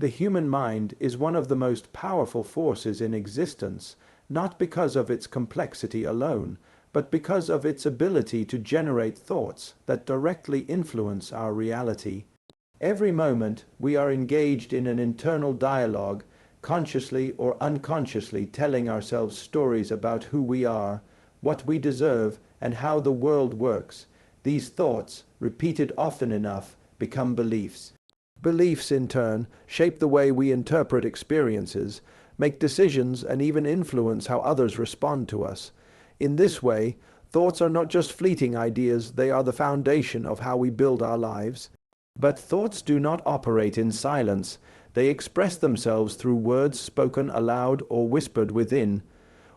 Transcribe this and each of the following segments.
The human mind is one of the most powerful forces in existence, not because of its complexity alone, but because of its ability to generate thoughts that directly influence our reality. Every moment, we are engaged in an internal dialogue, consciously or unconsciously telling ourselves stories about who we are, what we deserve, and how the world works. These thoughts, repeated often enough, become beliefs. Beliefs, in turn, shape the way we interpret experiences, make decisions, and even influence how others respond to us. In this way, thoughts are not just fleeting ideas, they are the foundation of how we build our lives. But thoughts do not operate in silence. They express themselves through words spoken aloud or whispered within.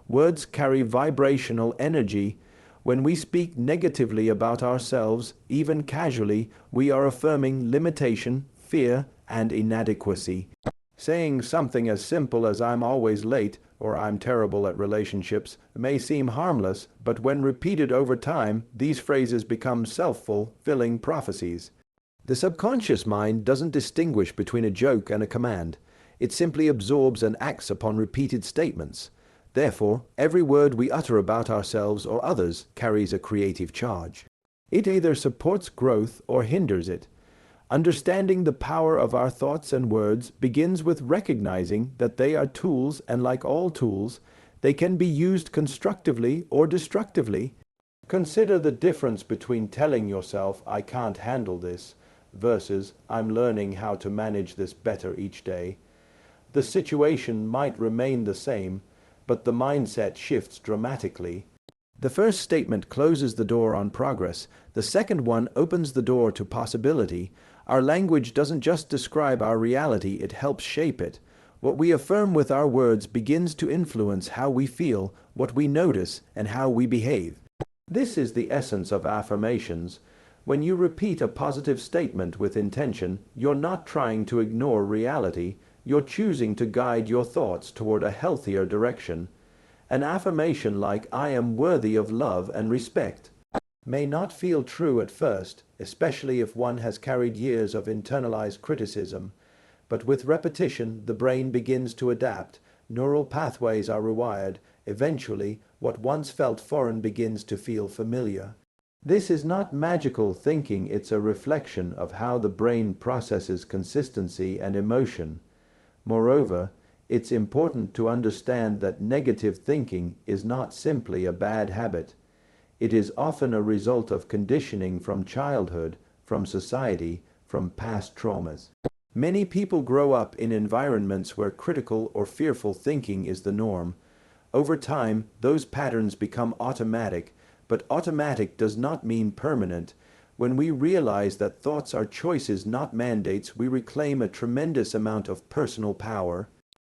Words carry vibrational energy. When we speak negatively about ourselves, even casually, we are affirming limitation, fear, and inadequacy. Saying something as simple as "I'm always late" or "I'm terrible at relationships" may seem harmless, but when repeated over time, these phrases become self-fulfilling prophecies. The subconscious mind doesn't distinguish between a joke and a command. It simply absorbs and acts upon repeated statements. Therefore, every word we utter about ourselves or others carries a creative charge. It either supports growth or hinders it. Understanding the power of our thoughts and words begins with recognizing that they are tools, and like all tools, they can be used constructively or destructively. Consider the difference between telling yourself "I can't handle this" versus "I'm learning how to manage this better each day." The situation might remain the same, but the mindset shifts dramatically. The first statement closes the door on progress. The second one opens the door to possibility. Our language doesn't just describe our reality, it helps shape it. What we affirm with our words begins to influence how we feel, what we notice, and how we behave. This is the essence of affirmations. When you repeat a positive statement with intention, you're not trying to ignore reality, you're choosing to guide your thoughts toward a healthier direction. An affirmation like "I am worthy of love and respect" may not feel true at first, especially if one has carried years of internalized criticism. But with repetition, the brain begins to adapt, neural pathways are rewired, eventually, what once felt foreign begins to feel familiar. This is not magical thinking, it's a reflection of how the brain processes consistency and emotion. Moreover, it's important to understand that negative thinking is not simply a bad habit. It is often a result of conditioning from childhood, from society, from past traumas. Many people grow up in environments where critical or fearful thinking is the norm. Over time, those patterns become automatic, but automatic does not mean permanent. When we realize that thoughts are choices, not mandates, we reclaim a tremendous amount of personal power.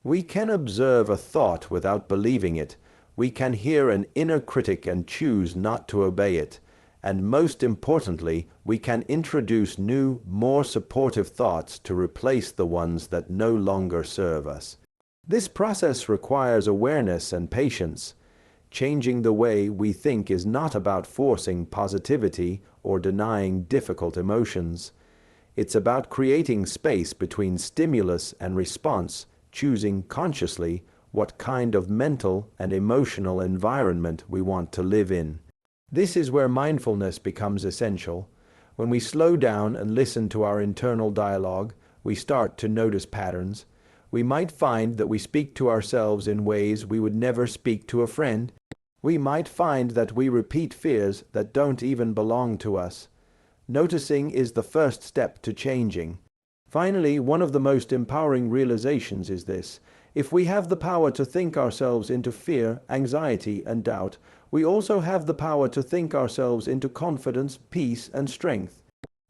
We can observe a thought without believing it. We can hear an inner critic and choose not to obey it. And most importantly, we can introduce new, more supportive thoughts to replace the ones that no longer serve us. This process requires awareness and patience. Changing the way we think is not about forcing positivity or denying difficult emotions. It's about creating space between stimulus and response, choosing consciously what kind of mental and emotional environment we want to live in. This is where mindfulness becomes essential. When we slow down and listen to our internal dialogue, we start to notice patterns. We might find that we speak to ourselves in ways we would never speak to a friend. We might find that we repeat fears that don't even belong to us. Noticing is the first step to changing. Finally, one of the most empowering realizations is this: if we have the power to think ourselves into fear, anxiety, and doubt, we also have the power to think ourselves into confidence, peace, and strength.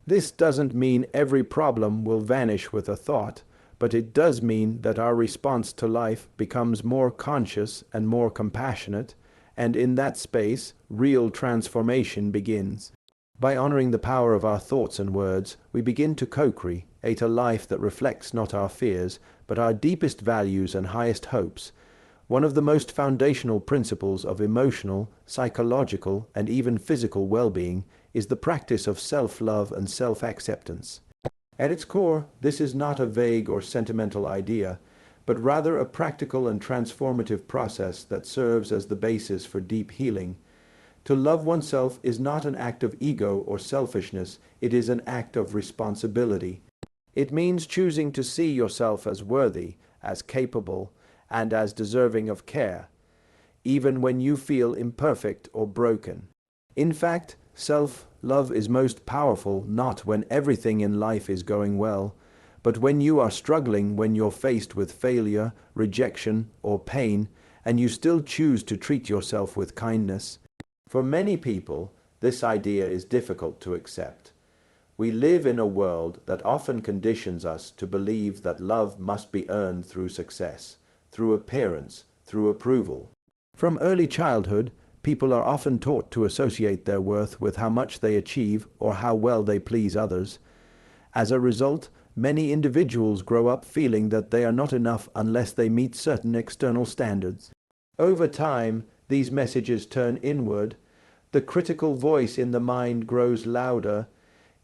This doesn't mean every problem will vanish with a thought, but it does mean that our response to life becomes more conscious and more compassionate, and in that space, real transformation begins. By honoring the power of our thoughts and words, we begin to co-create a life that reflects not our fears, but our deepest values and highest hopes. One of the most foundational principles of emotional, psychological, and even physical well-being is the practice of self-love and self-acceptance. At its core, this is not a vague or sentimental idea, but rather a practical and transformative process that serves as the basis for deep healing. To love oneself is not an act of ego or selfishness, it is an act of responsibility. It means choosing to see yourself as worthy, as capable, and as deserving of care, even when you feel imperfect or broken. In fact, self-love is most powerful not when everything in life is going well, but when you are struggling, when you're faced with failure, rejection, or pain, and you still choose to treat yourself with kindness. For many people, this idea is difficult to accept. We live in a world that often conditions us to believe that love must be earned through success, through appearance, through approval. From early childhood, people are often taught to associate their worth with how much they achieve or how well they please others. As a result, many individuals grow up feeling that they are not enough unless they meet certain external standards. Over time, these messages turn inward. The critical voice in the mind grows louder.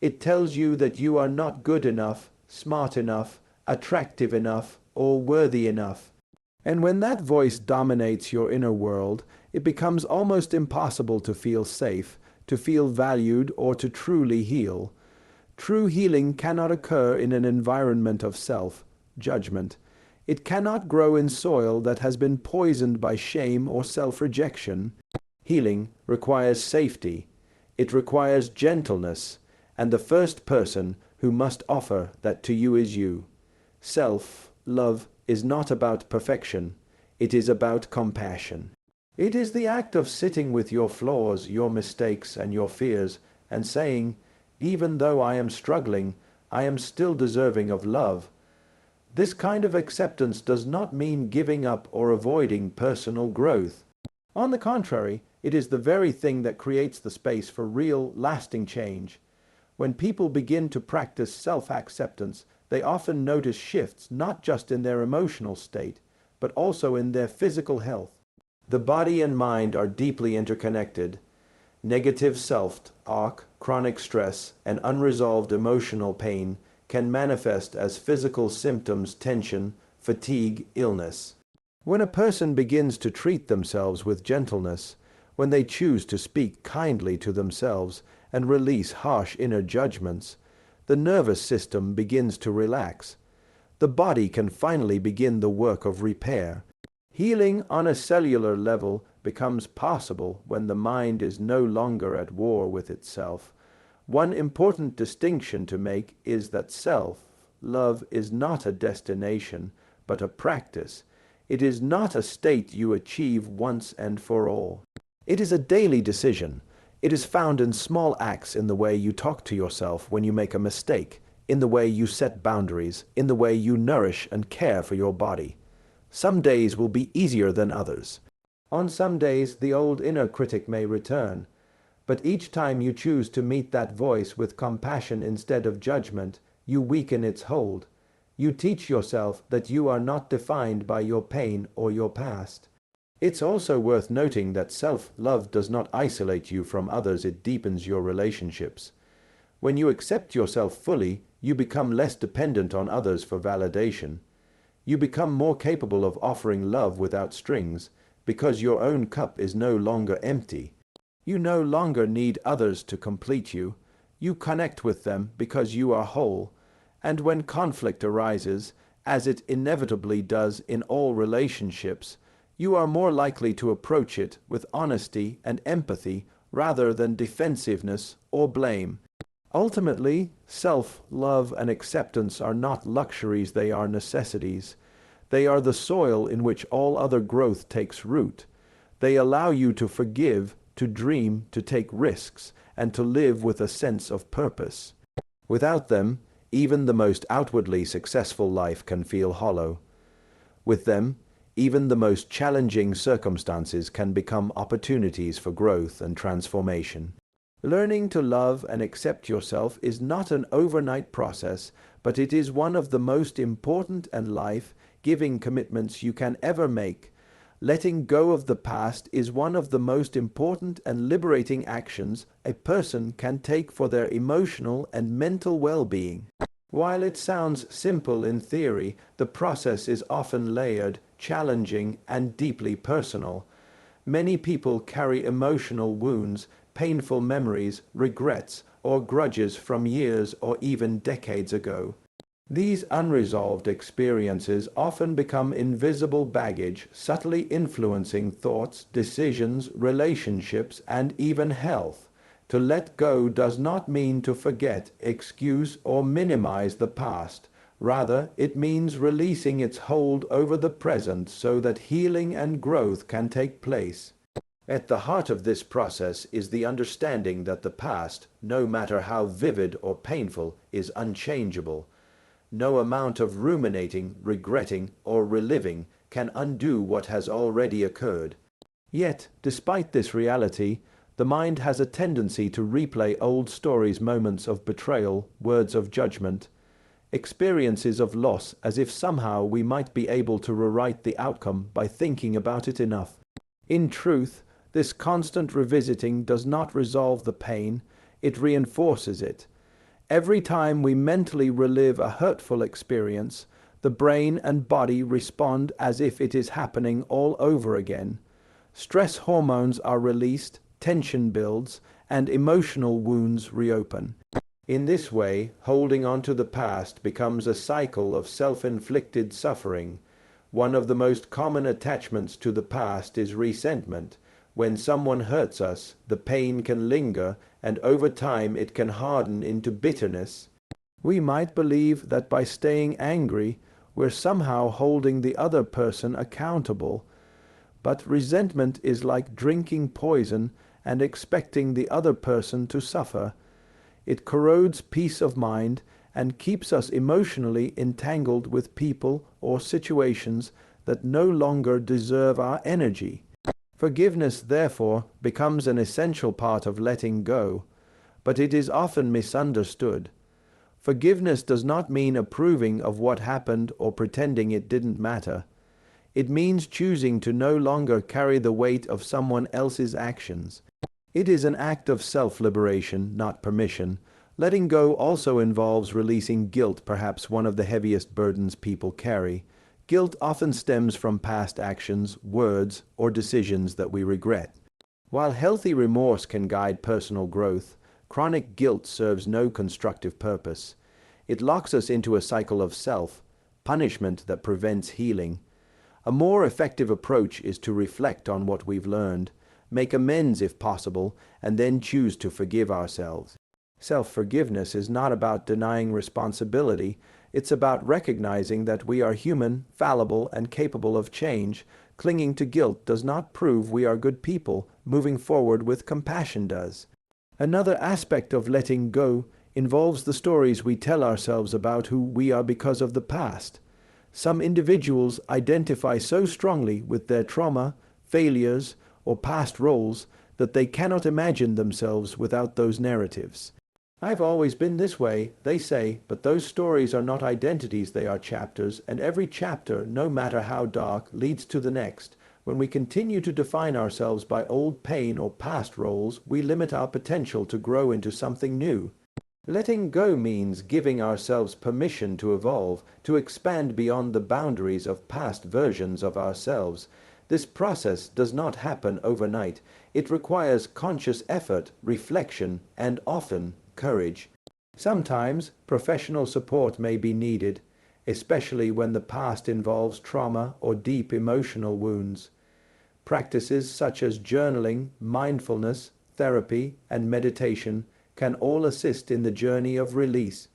It tells you that you are not good enough, smart enough, attractive enough, or worthy enough. And when that voice dominates your inner world, it becomes almost impossible to feel safe, to feel valued, or to truly heal. True healing cannot occur in an environment of self-judgment. It cannot grow in soil that has been poisoned by shame or self-rejection. Healing requires safety. It requires gentleness. And the first person who must offer that to you is you. Self-love is not about perfection. It is about compassion. It is the act of sitting with your flaws, your mistakes, and your fears, and saying, even though I am struggling, I am still deserving of love. This kind of acceptance does not mean giving up or avoiding personal growth. On the contrary, it is the very thing that creates the space for real, lasting change. When people begin to practice self-acceptance, they often notice shifts not just in their emotional state, but also in their physical health. The body and mind are deeply interconnected. Negative self-talk, chronic stress, and unresolved emotional pain can manifest as physical symptoms: tension, fatigue, illness. When a person begins to treat themselves with gentleness, when they choose to speak kindly to themselves and release harsh inner judgments, the nervous system begins to relax. The body can finally begin the work of repair. Healing on a cellular level becomes possible when the mind is no longer at war with itself. One important distinction to make is that self-love is not a destination, but a practice. It is not a state you achieve once and for all. It is a daily decision. It is found in small acts, in the way you talk to yourself when you make a mistake, in the way you set boundaries, in the way you nourish and care for your body. Some days will be easier than others. On some days, the old inner critic may return. But each time you choose to meet that voice with compassion instead of judgment, you weaken its hold. You teach yourself that you are not defined by your pain or your past. It's also worth noting that self-love does not isolate you from others, it deepens your relationships. When you accept yourself fully, you become less dependent on others for validation. You become more capable of offering love without strings, because your own cup is no longer empty. You no longer need others to complete you. You connect with them because you are whole. And when conflict arises, as it inevitably does in all relationships, you are more likely to approach it with honesty and empathy rather than defensiveness or blame. Ultimately, self-love and acceptance are not luxuries, they are necessities. They are the soil in which all other growth takes root. They allow you to forgive, to dream, to take risks, and to live with a sense of purpose. Without them, even the most outwardly successful life can feel hollow. With them, even the most challenging circumstances can become opportunities for growth and transformation. Learning to love and accept yourself is not an overnight process, but it is one of the most important and life-giving commitments you can ever make. Letting go of the past is one of the most important and liberating actions a person can take for their emotional and mental well-being. While it sounds simple in theory, the process is often layered, challenging, and deeply personal. Many people carry emotional wounds, painful memories, regrets, or grudges from years or even decades ago. These unresolved experiences often become invisible baggage, subtly influencing thoughts, decisions, relationships, and even health. To let go does not mean to forget, excuse, or minimize the past. Rather, it means releasing its hold over the present so that healing and growth can take place. At the heart of this process is the understanding that the past, no matter how vivid or painful, is unchangeable. No amount of ruminating, regretting, or reliving can undo what has already occurred. Yet, despite this reality, the mind has a tendency to replay old stories, moments of betrayal, words of judgment, experiences of loss, as if somehow we might be able to rewrite the outcome by thinking about it enough. In truth, this constant revisiting does not resolve the pain, it reinforces it. Every time we mentally relive a hurtful experience, the brain and body respond as if it is happening all over again. Stress hormones are released, tension builds, and emotional wounds reopen. In this way, holding on to the past becomes a cycle of self-inflicted suffering. One of the most common attachments to the past is resentment. When someone hurts us, the pain can linger, and over time it can harden into bitterness. We might believe that by staying angry, we're somehow holding the other person accountable. But resentment is like drinking poison and expecting the other person to suffer. It corrodes peace of mind and keeps us emotionally entangled with people or situations that no longer deserve our energy. Forgiveness, therefore, becomes an essential part of letting go, but it is often misunderstood. Forgiveness does not mean approving of what happened or pretending it didn't matter. It means choosing to no longer carry the weight of someone else's actions. It is an act of self-liberation, not permission. Letting go also involves releasing guilt, perhaps one of the heaviest burdens people carry. Guilt often stems from past actions, words, or decisions that we regret. While healthy remorse can guide personal growth, chronic guilt serves no constructive purpose. It locks us into a cycle of self-punishment that prevents healing. A more effective approach is to reflect on what we've learned, make amends if possible, and then choose to forgive ourselves. Self-forgiveness is not about denying responsibility. It's about recognizing that we are human, fallible, and capable of change. Clinging to guilt does not prove we are good people. Moving forward with compassion does. Another aspect of letting go involves the stories we tell ourselves about who we are because of the past. Some individuals identify so strongly with their trauma, failures, or past roles that they cannot imagine themselves without those narratives. I've always been this way, they say, but those stories are not identities, they are chapters, and every chapter, no matter how dark, leads to the next. When we continue to define ourselves by old pain or past roles, we limit our potential to grow into something new. Letting go means giving ourselves permission to evolve, to expand beyond the boundaries of past versions of ourselves. This process does not happen overnight. It requires conscious effort, reflection, and often courage. Sometimes professional support may be needed, especially when the past involves trauma or deep emotional wounds. Practices such as journaling, mindfulness, therapy, and meditation can all assist in the journey of release.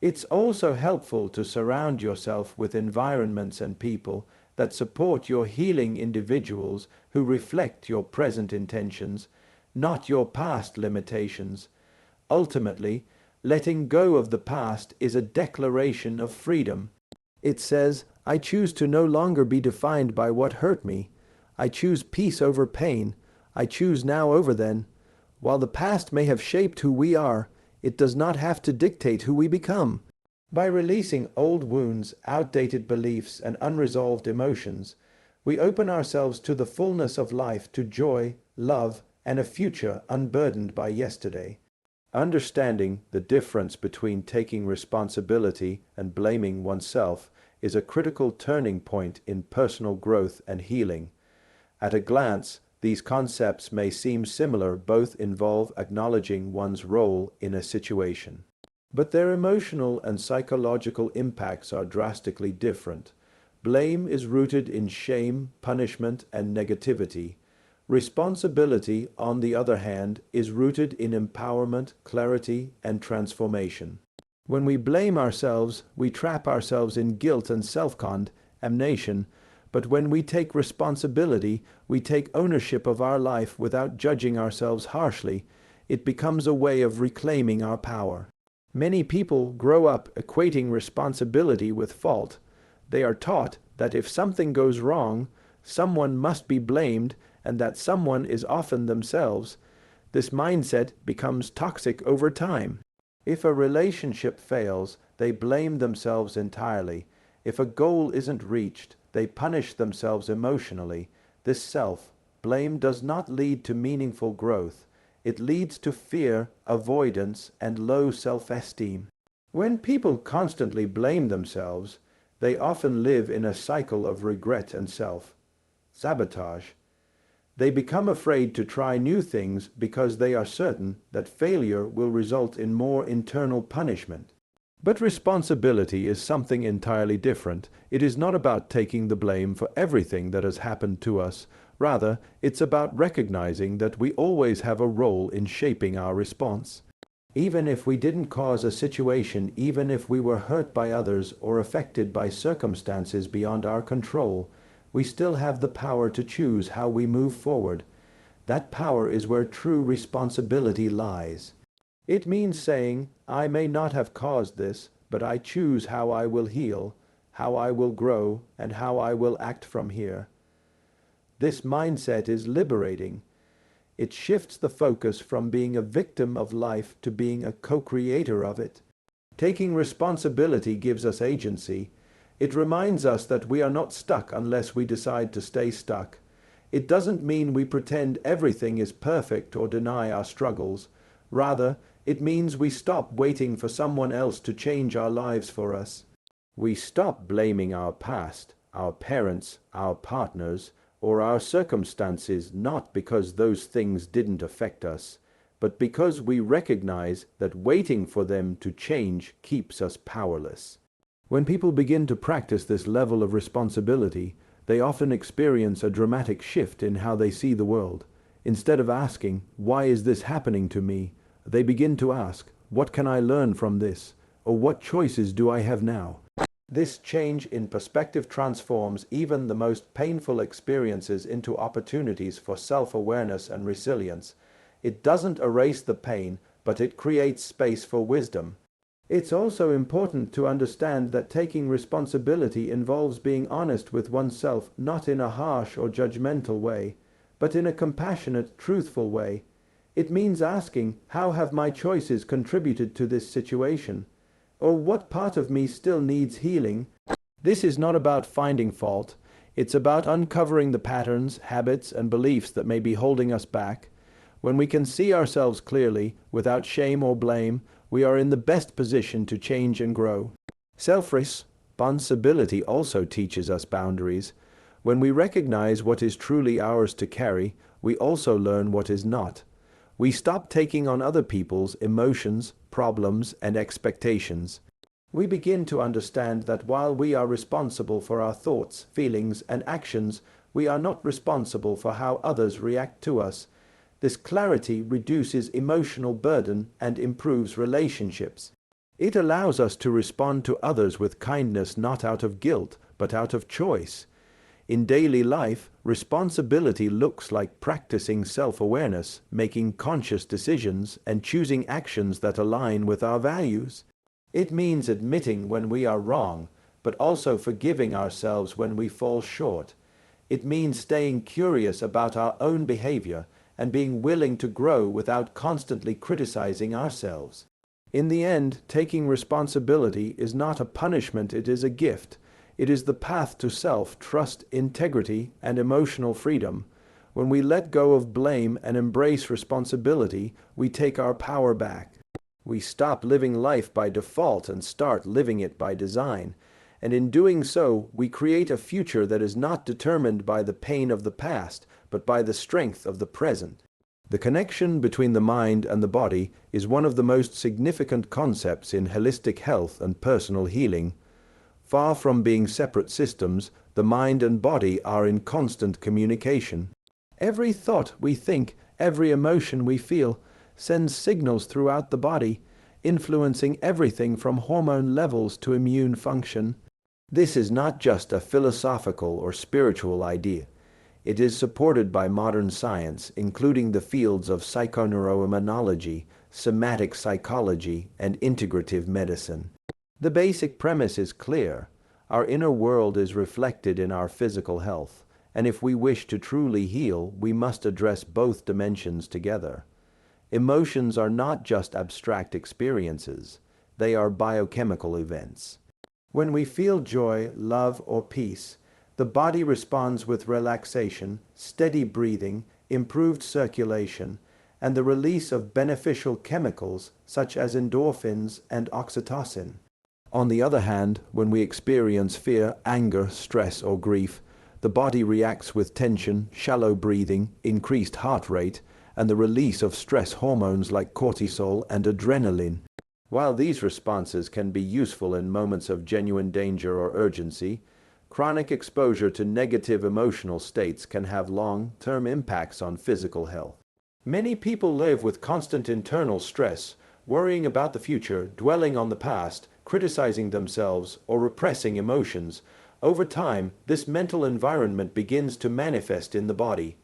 It's also helpful to surround yourself with environments and people that support your healing, individuals who reflect your present intentions, not your past limitations. Ultimately, letting go of the past is a declaration of freedom. It says, I choose to no longer be defined by what hurt me. I choose peace over pain. I choose now over then. While the past may have shaped who we are, it does not have to dictate who we become. By releasing old wounds, outdated beliefs, and unresolved emotions, we open ourselves to the fullness of life, to joy, love, and a future unburdened by yesterday. Understanding the difference between taking responsibility and blaming oneself is a critical turning point in personal growth and healing. At a glance, these concepts may seem similar. Both involve acknowledging one's role in a situation. But their emotional and psychological impacts are drastically different. Blame is rooted in shame, punishment, and negativity. Responsibility, on the other hand, is rooted in empowerment, clarity, and transformation. When we blame ourselves, we trap ourselves in guilt and self-condemnation, but when we take responsibility, we take ownership of our life without judging ourselves harshly. It becomes a way of reclaiming our power. Many people grow up equating responsibility with fault. They are taught that if something goes wrong, someone must be blamed, and that someone is often themselves. This mindset becomes toxic over time. If a relationship fails, they blame themselves entirely. If a goal isn't reached, they punish themselves emotionally. This self-blame does not lead to meaningful growth. It leads to fear, avoidance, and low self-esteem. When people constantly blame themselves, they often live in a cycle of regret and self-sabotage. They become afraid to try new things because they are certain that failure will result in more internal punishment. But responsibility is something entirely different. It is not about taking the blame for everything that has happened to us. Rather, it's about recognizing that we always have a role in shaping our response. Even if we didn't cause a situation, even if we were hurt by others or affected by circumstances beyond our control, we still have the power to choose how we move forward. That power is where true responsibility lies. It means saying, I may not have caused this, but I choose how I will heal, how I will grow, and how I will act from here. This mindset is liberating. It shifts the focus from being a victim of life to being a co-creator of it. Taking responsibility gives us agency. It reminds us that we are not stuck unless we decide to stay stuck. It doesn't mean we pretend everything is perfect or deny our struggles. Rather, it means we stop waiting for someone else to change our lives for us. We stop blaming our past, our parents, our partners, or our circumstances, not because those things didn't affect us, but because we recognize that waiting for them to change keeps us powerless. When people begin to practice this level of responsibility, they often experience a dramatic shift in how they see the world. Instead of asking, why is this happening to me? They begin to ask, what can I learn from this? Or what choices do I have now? This change in perspective transforms even the most painful experiences into opportunities for self-awareness and resilience. It doesn't erase the pain, but it creates space for wisdom. It's also important to understand that taking responsibility involves being honest with oneself, not in a harsh or judgmental way, but in a compassionate, truthful way. It means asking, how have my choices contributed to this situation? Or what part of me still needs healing? This is not about finding fault. It's about uncovering the patterns, habits, and beliefs that may be holding us back. When we can see ourselves clearly, without shame or blame, we are in the best position to change and grow. Self-responsibility also teaches us boundaries. When we recognize what is truly ours to carry, we also learn what is not. We stop taking on other people's emotions, problems, and expectations. We begin to understand that while we are responsible for our thoughts, feelings, and actions, we are not responsible for how others react to us. This clarity reduces emotional burden and improves relationships. It allows us to respond to others with kindness, not out of guilt, but out of choice. In daily life, responsibility looks like practicing self-awareness, making conscious decisions, and choosing actions that align with our values. It means admitting when we are wrong, but also forgiving ourselves when we fall short. It means staying curious about our own behavior and being willing to grow without constantly criticizing ourselves. In the end, taking responsibility is not a punishment, it is a gift. It is the path to self-trust, integrity, and emotional freedom. When we let go of blame and embrace responsibility, we take our power back. We stop living life by default and start living it by design. And in doing so, we create a future that is not determined by the pain of the past, but by the strength of the present. The connection between the mind and the body is one of the most significant concepts in holistic health and personal healing. Far from being separate systems, the mind and body are in constant communication. Every thought we think, every emotion we feel, sends signals throughout the body, influencing everything from hormone levels to immune function. This is not just a philosophical or spiritual idea. It is supported by modern science, including the fields of psychoneuroimmunology, somatic psychology, and integrative medicine. The basic premise is clear. Our inner world is reflected in our physical health, and if we wish to truly heal, we must address both dimensions together. Emotions are not just abstract experiences. They are biochemical events. When we feel joy, love, or peace, the body responds with relaxation, steady breathing, improved circulation, and the release of beneficial chemicals such as endorphins and oxytocin. On the other hand, when we experience fear, anger, stress, or grief, the body reacts with tension, shallow breathing, increased heart rate, and the release of stress hormones like cortisol and adrenaline. While these responses can be useful in moments of genuine danger or urgency, chronic exposure to negative emotional states can have long-term impacts on physical health. Many people live with constant internal stress, worrying about the future, dwelling on the past, criticizing themselves, or repressing emotions. Over time, this mental environment begins to manifest in the body.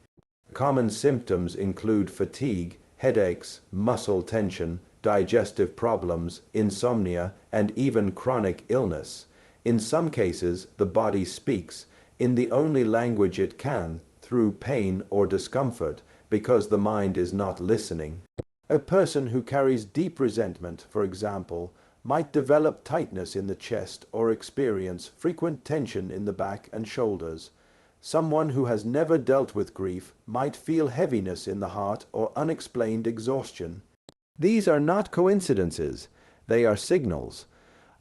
Common symptoms include fatigue, headaches, muscle tension, digestive problems, insomnia, and even chronic illness. In some cases, the body speaks, in the only language it can, through pain or discomfort, because the mind is not listening. A person who carries deep resentment, for example, might develop tightness in the chest or experience frequent tension in the back and shoulders. Someone who has never dealt with grief might feel heaviness in the heart or unexplained exhaustion. These are not coincidences, they are signals.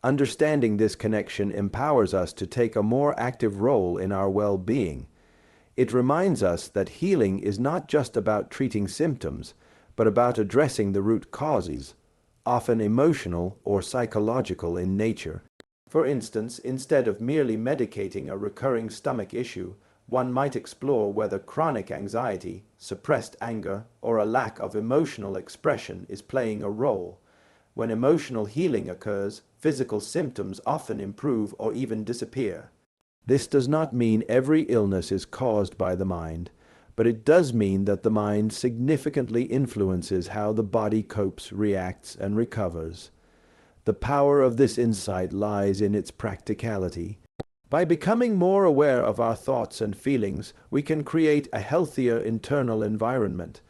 Understanding this connection empowers us to take a more active role in our well-being. It reminds us that healing is not just about treating symptoms, but about addressing the root causes, often emotional or psychological in nature. For instance, instead of merely medicating a recurring stomach issue, one might explore whether chronic anxiety, suppressed anger, or a lack of emotional expression is playing a role. When emotional healing occurs, physical symptoms often improve or even disappear. This does not mean every illness is caused by the mind, but it does mean that the mind significantly influences how the body copes, reacts, and recovers. The power of this insight lies in its practicality. By becoming more aware of our thoughts and feelings, we can create a healthier internal environment.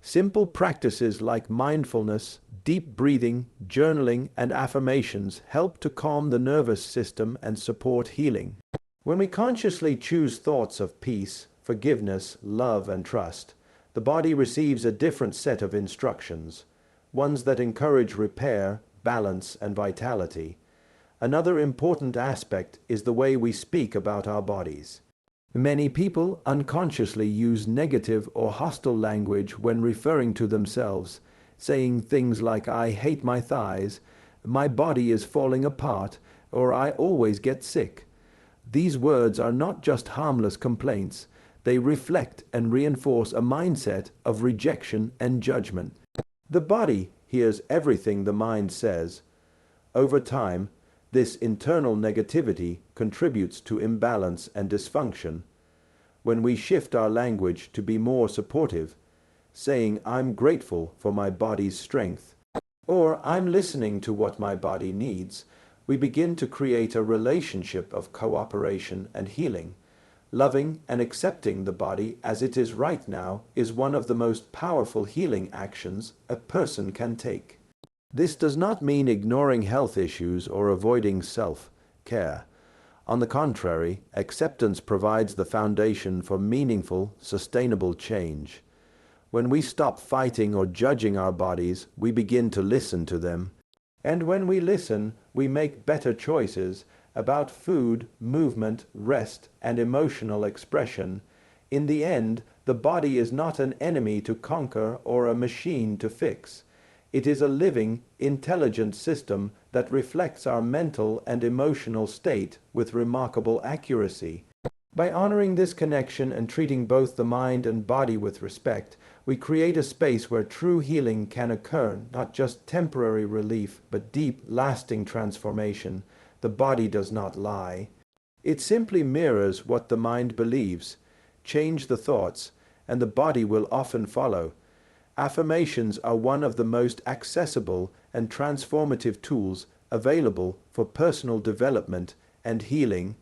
Simple practices like mindfulness, deep breathing, journaling, and affirmations help to calm the nervous system and support healing. When we consciously choose thoughts of peace, forgiveness, love, and trust, the body receives a different set of instructions, ones that encourage repair, balance, and vitality. Another important aspect is the way we speak about our bodies. Many people unconsciously use negative or hostile language when referring to themselves, saying things like, "I hate my thighs," "my body is falling apart," or "I always get sick." These words are not just harmless complaints. They reflect and reinforce a mindset of rejection and judgment. The body hears everything the mind says. Over time, this internal negativity contributes to imbalance and dysfunction. When we shift our language to be more supportive, saying, "I'm grateful for my body's strength," or "I'm listening to what my body needs," we begin to create a relationship of cooperation and healing. Loving and accepting the body as it is right now is one of the most powerful healing actions a person can take. This does not mean ignoring health issues or avoiding self-care. On the contrary, acceptance provides the foundation for meaningful, sustainable change. When we stop fighting or judging our bodies, we begin to listen to them. And when we listen, we make better choices about food, movement, rest, and emotional expression. In the end, the body is not an enemy to conquer or a machine to fix. It is a living, intelligent system that reflects our mental and emotional state with remarkable accuracy. By honoring this connection and treating both the mind and body with respect, we create a space where true healing can occur, not just temporary relief, but deep, lasting transformation. The body does not lie. It simply mirrors what the mind believes. Change the thoughts, and the body will often follow. Affirmations are one of the most accessible and transformative tools available for personal development and healing.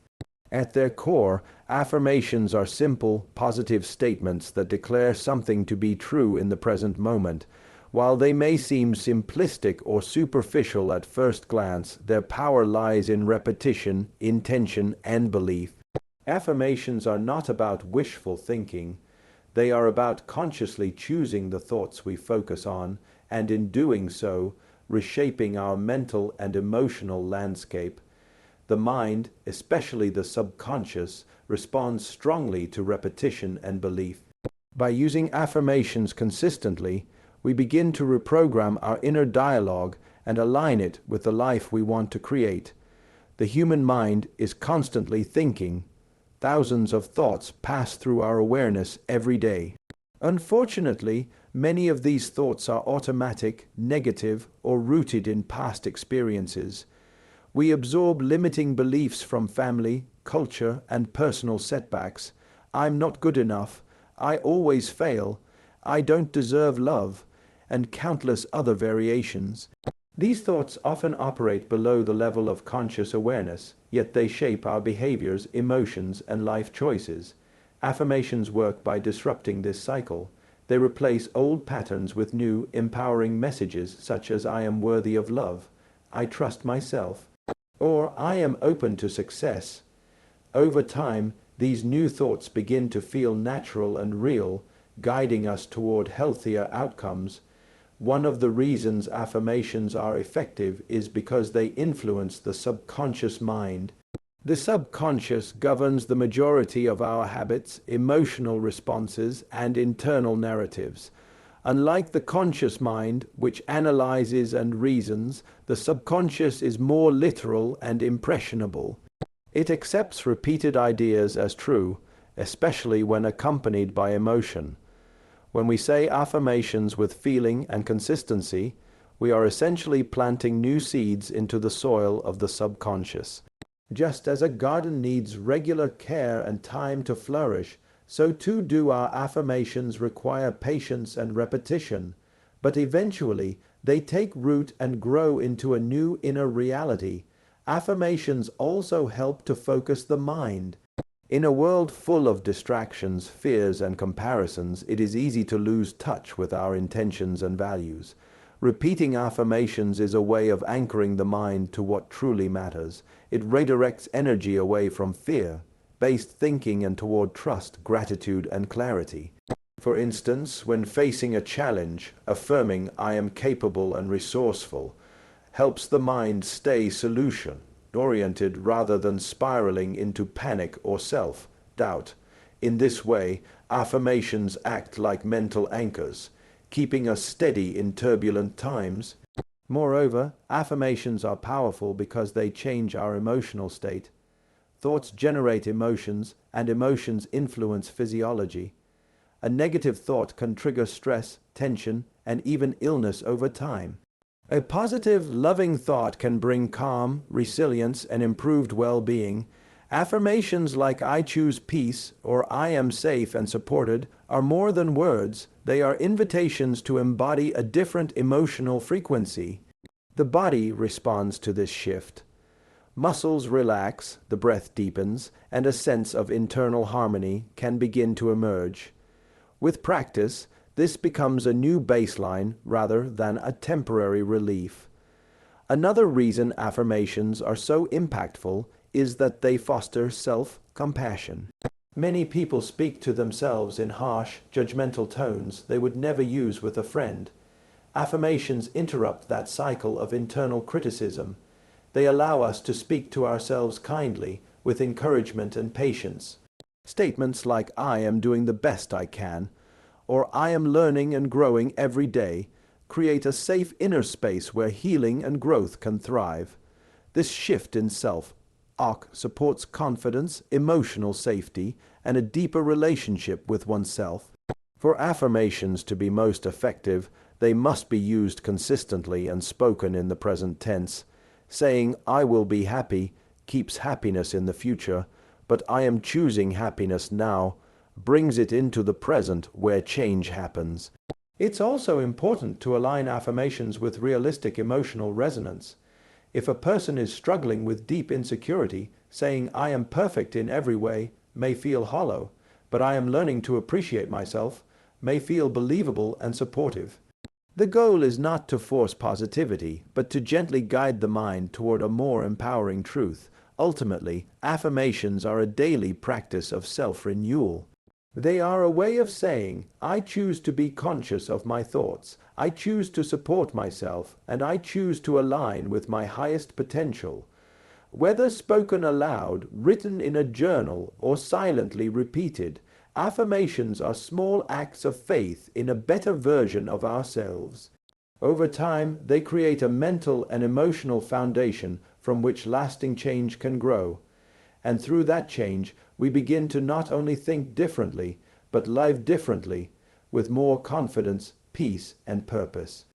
At their core, affirmations are simple, positive statements that declare something to be true in the present moment. While they may seem simplistic or superficial at first glance, their power lies in repetition, intention, and belief. Affirmations are not about wishful thinking. They are about consciously choosing the thoughts we focus on, and in doing so, reshaping our mental and emotional landscape. The mind, especially the subconscious, responds strongly to repetition and belief. By using affirmations consistently, we begin to reprogram our inner dialogue and align it with the life we want to create. The human mind is constantly thinking. Thousands of thoughts pass through our awareness every day. Unfortunately, many of these thoughts are automatic, negative, or rooted in past experiences. We absorb limiting beliefs from family, culture, and personal setbacks. I'm not good enough. I always fail. I don't deserve love, and countless other variations. These thoughts often operate below the level of conscious awareness, yet they shape our behaviors, emotions, and life choices. Affirmations work by disrupting this cycle. They replace old patterns with new, empowering messages such as I am worthy of love, I trust myself, or I am open to success. Over time, these new thoughts begin to feel natural and real, guiding us toward healthier outcomes. One of the reasons affirmations are effective is because they influence the subconscious mind. The subconscious governs the majority of our habits, emotional responses, and internal narratives. Unlike the conscious mind, which analyzes and reasons, the subconscious is more literal and impressionable. It accepts repeated ideas as true, especially when accompanied by emotion. When we say affirmations with feeling and consistency, we are essentially planting new seeds into the soil of the subconscious. Just as a garden needs regular care and time to flourish, so too do our affirmations require patience and repetition. But eventually, they take root and grow into a new inner reality. Affirmations also help to focus the mind. In a world full of distractions, fears, and comparisons, it is easy to lose touch with our intentions and values. Repeating affirmations is a way of anchoring the mind to what truly matters. It redirects energy away from fear-based thinking and toward trust, gratitude, and clarity. For instance, when facing a challenge, affirming I am capable and resourceful helps the mind stay solution-oriented rather than spiraling into panic or self-doubt. In this way, affirmations act like mental anchors, keeping us steady in turbulent times. Moreover, affirmations are powerful because they change our emotional state. Thoughts generate emotions, and emotions influence physiology. A negative thought can trigger stress, tension, and even illness over time. A positive, loving thought can bring calm, resilience, and improved well-being. Affirmations like I choose peace or I am safe and supported are more than words. They are invitations to embody a different emotional frequency. The body responds to this shift. Muscles relax, the breath deepens, and a sense of internal harmony can begin to emerge. With practice, this becomes a new baseline rather than a temporary relief. Another reason affirmations are so impactful is that they foster self-compassion. Many people speak to themselves in harsh, judgmental tones they would never use with a friend. Affirmations interrupt that cycle of internal criticism. They allow us to speak to ourselves kindly, with encouragement and patience. Statements like "I am doing the best I can," or "I am learning and growing every day," create a safe inner space where healing and growth can thrive. This shift in self-talk supports confidence, emotional safety, and a deeper relationship with oneself. For affirmations to be most effective, they must be used consistently and spoken in the present tense. Saying "I will be happy" keeps happiness in the future, but "I am choosing happiness now" brings it into the present where change happens. It's also important to align affirmations with realistic emotional resonance. If a person is struggling with deep insecurity, saying "I am perfect in every way" may feel hollow, but "I am learning to appreciate myself" may feel believable and supportive. The goal is not to force positivity, but to gently guide the mind toward a more empowering truth. Ultimately, affirmations are a daily practice of self-renewal. They are a way of saying, "I choose to be conscious of my thoughts, I choose to support myself, and I choose to align with my highest potential." Whether spoken aloud, written in a journal, or silently repeated, affirmations are small acts of faith in a better version of ourselves. Over time, they create a mental and emotional foundation from which lasting change can grow. And through that change, we begin to not only think differently, but live differently, with more confidence, peace, and purpose.